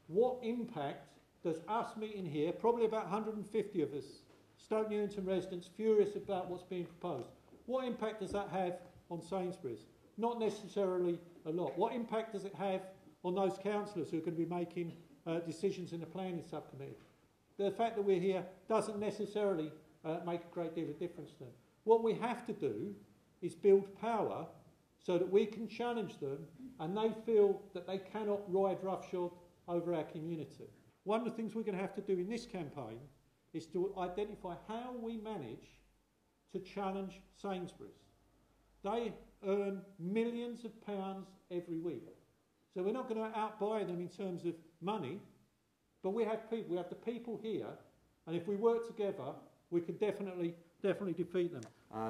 what impact does us meeting here, probably about 150 of us, Stoke Newington residents, furious about what's being proposed, what impact does that have on Sainsbury's? Not necessarily a lot. What impact does it have on those councillors who are going to be making decisions in the planning subcommittee? The fact that we're here doesn't necessarily make a great deal of difference to them. What we have to do is build power so that we can challenge them and they feel that they cannot ride roughshod over our community. One of the things we're going to have to do in this campaign is to identify how we manage to challenge Sainsbury's. They earn millions of pounds every week. So we're not going to outbuy them in terms of money, but we have people, we have the people here, and if we work together, we can definitely defeat them.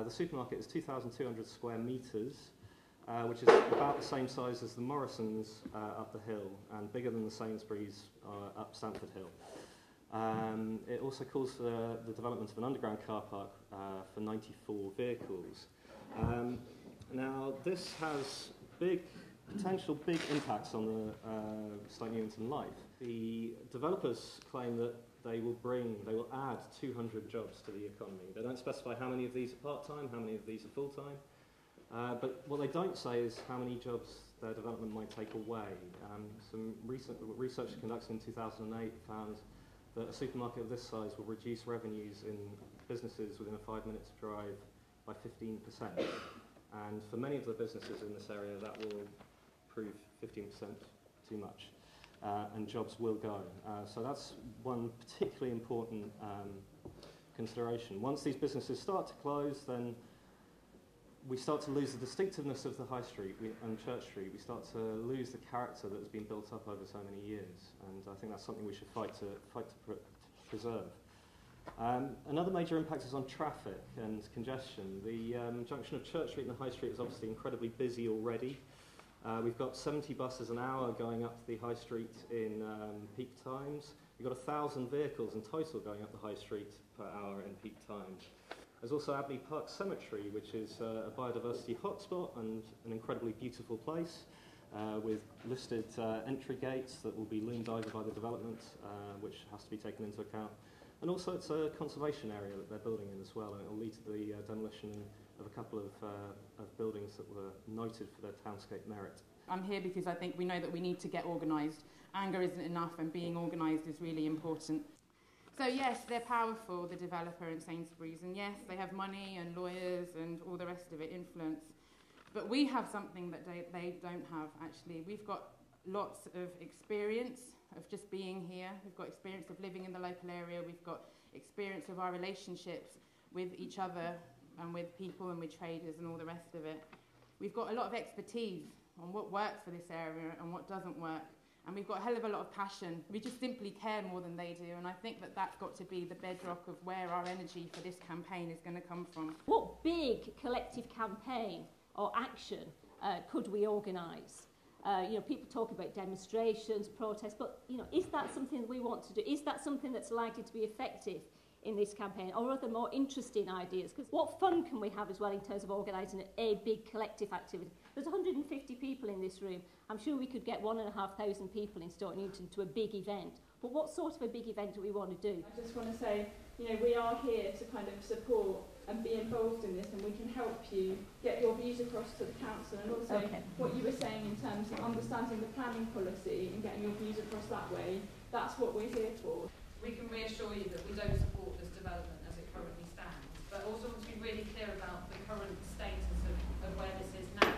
The supermarket is 2,200 square metres, which is about the same size as the Morrisons up the hill, and bigger than the Sainsbury's up Stamford Hill. It also calls for the development of an underground car park for 94 vehicles. Now, this has potential big impacts on the Stoke Newington life. The developers claim that they will add 200 jobs to the economy. They don't specify how many of these are part-time, how many of these are full-time. But what they don't say is how many jobs their development might take away. Some recent research conducted in 2008 found that a supermarket of this size will reduce revenues in businesses within a 5 minutes drive by 15%. And for many of the businesses in this area, that will prove 15% too much. And jobs will go. So that's one particularly important consideration. Once these businesses start to close, then we start to lose the distinctiveness of the High Street and Church Street. We start to lose the character that has been built up over so many years, and I think that's something we should fight to preserve. Another major impact is on traffic and congestion. The junction of Church Street and the High Street is obviously incredibly busy already. We've got 70 buses an hour going up to the High Street in peak times. We've got 1,000 vehicles in total going up the High Street per hour in peak times. There's also Abbey Park Cemetery, which is a biodiversity hotspot and an incredibly beautiful place with listed entry gates that will be loomed over by the development, which has to be taken into account. And also it's a conservation area that they're building in as well, and it will lead to the demolition of a couple of buildings that were noted for their townscape merit. I'm here because I think we know that we need to get organised. Anger isn't enough, and being organised is really important. So yes, they're powerful, the developer and Sainsbury's, and yes, they have money and lawyers and all the rest of it, influence. But we have something that they don't have, actually. We've got lots of experience of just being here. We've got experience of living in the local area. We've got experience of our relationships with each other and with people and with traders and all the rest of it. We've got a lot of expertise on what works for this area and what doesn't work. And we've got a hell of a lot of passion. We just simply care more than they do, and I think that that's got to be the bedrock of where our energy for this campaign is going to come from. What big collective campaign or action could we organise? People talk about demonstrations, protests, but is that something we want to do? Is that something that's likely to be effective in this campaign, or other more interesting ideas? Because what fun can we have as well in terms of organising a big collective activity? There's 150 people in this room. I'm sure we could get 1,500 people in Stoke Newington to a big event. But what sort of a big event do we want to do? I just want to say, we are here to kind of support and be involved in this, and we can help you get your views across to the council, and also what you were saying in terms of understanding the planning policy and getting your views across that way. That's what we're here for. We can reassure you that we don't support this development as it currently stands, but also want to be really clear about the current status of where this is now.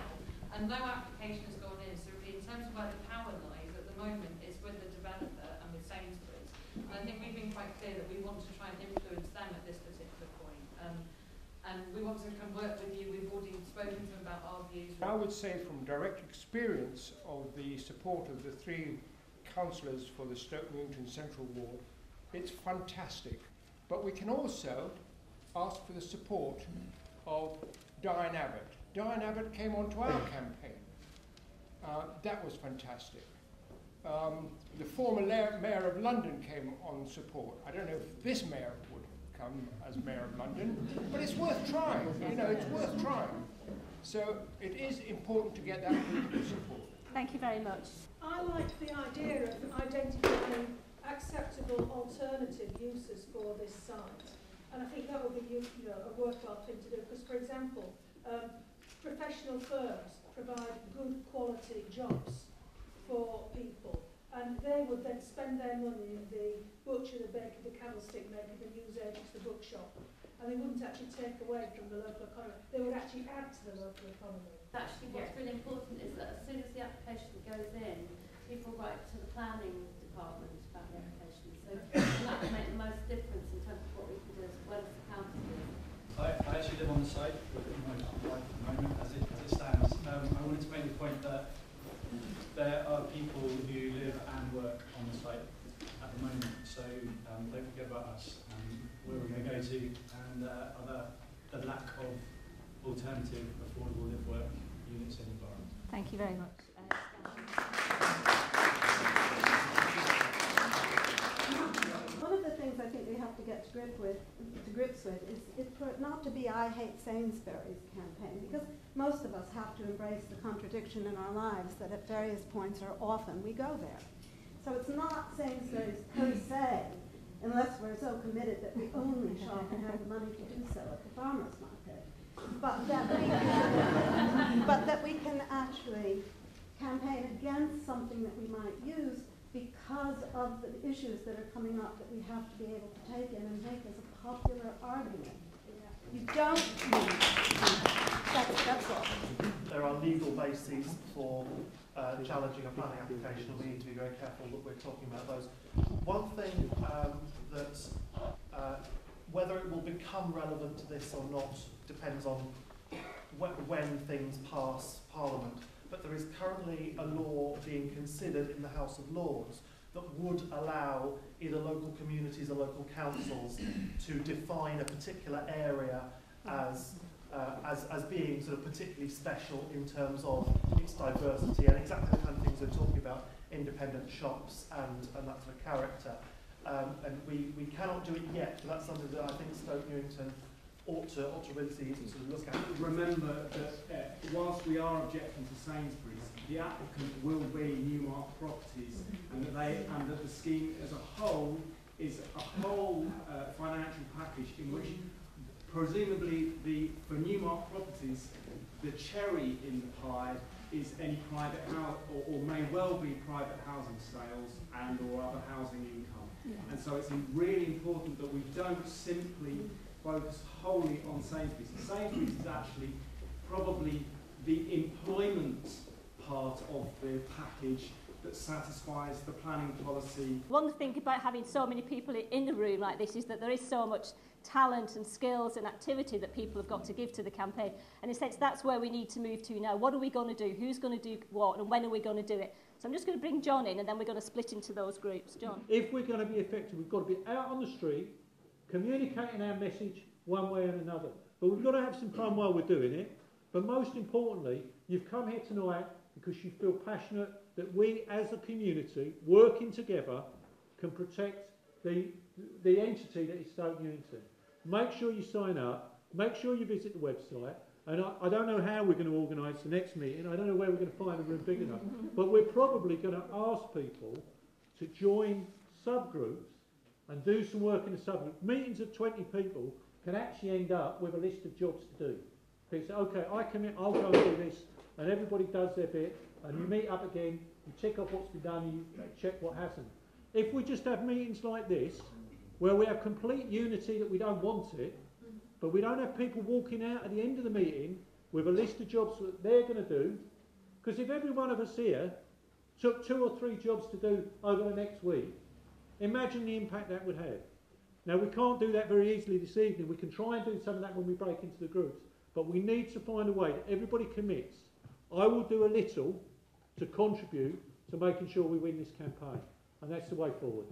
And no application has gone in, so really in terms of where the power lies at the moment, it's with the developer and with Sainsbury's. And I think we've been quite clear that we want to try and influence them at this particular point. And we want to come work with you. We've already spoken to them about our views. I would say from direct experience of the support of the 3 councillors for the Stoke Newington Central Ward, it's fantastic. But we can also ask for the support of Diane Abbott. Diane Abbott came onto our campaign. That was fantastic. The former Mayor of London came on support. I don't know if this mayor would come as Mayor of London, but it's worth trying. It's worth trying. So it is important to get that political support. Thank you very much. I like the idea of identifying acceptable alternative uses for this site, and I think that would be a worthwhile thing to do, because, for example, professional firms provide good quality jobs for people, and they would then spend their money in the butcher, the baker, the candlestick maker, the newsagent, the bookshop, and they wouldn't actually take away from the local economy. They would actually add to the local economy. Actually, what's really important is that as soon as the application goes in, people write to the planning department about the application. So that will make the most difference in terms of what we can do as well as the council. I actually live on the site with my wife at the moment as it stands. I wanted to make the point that there are people who live and work on the site at the moment, so don't forget about us and where we're going to go to, and the lack of alternative affordable live-work units in the borough. Thank you very much. One of the things I think we have to get to grips with is for it not to be I hate Sainsbury's campaign, because most of us have to embrace the contradiction in our lives that at various points or often we go there. So it's not Sainsbury's per se, unless we're so committed that we only shop and have the money to do so at the farmer's market, but that we can actually campaign against something that we might use because of the issues that are coming up that we have to be able to take in and make as a popular argument. You don't need that's all. There are legal bases for challenging a planning application, and we need to be very careful that we're talking about those. One thing that whether it will become relevant to this or not depends on when things pass Parliament. But there is currently a law being considered in the House of Lords that would allow either local communities or local councils to define a particular area as being sort of particularly special in terms of its diversity and exactly the kind of things we're talking about, independent shops and that sort of character. And we cannot do it yet, but that's something that I think Stoke Newington ought to really see to sort of look at. Remember that whilst we are objecting to Sainsbury's, the applicant will be Newmark Properties, and that the scheme as a whole is a whole financial package in which presumably for Newmark Properties the cherry in the pie is any private house or may well be private housing sales and or other housing income. Yeah. And so it's really important that we don't simply focus wholly on Sainsbury's. Sainsbury's is actually probably the employment part of the package that satisfies the planning policy. One thing about having so many people in the room like this is that there is so much talent and skills and activity that people have got to give to the campaign. And in a sense, that's where we need to move to now. What are we going to do? Who's going to do what? And when are we going to do it? So I'm just going to bring John in, and then we're going to split into those groups. John? If we're going to be effective, we've got to be out on the street, communicating our message one way and another. But we've got to have some fun while we're doing it. But most importantly, you've come here tonight because you feel passionate that we as a community, working together, can protect the entity that is Stoke Newington. Make sure you sign up, make sure you visit the website, and I don't know how we're going to organise the next meeting, I don't know where we're going to find a room big enough, but we're probably going to ask people to join subgroups and do some work in the subgroup. Meetings of 20 people can actually end up with a list of jobs to do. People say, okay, I commit, I'll go and do this, and everybody does their bit, and you meet up again, you check off what's been done, and you check what hasn't. If we just have meetings like this, where we have complete unity that we don't want it, but we don't have people walking out at the end of the meeting with a list of jobs that they're going to do, because if every one of us here took 2 or 3 jobs to do over the next week, imagine the impact that would have. Now, we can't do that very easily this evening. We can try and do some of that when we break into the groups, but we need to find a way that everybody commits. I will do a little to contribute to making sure we win this campaign, and that's the way forward.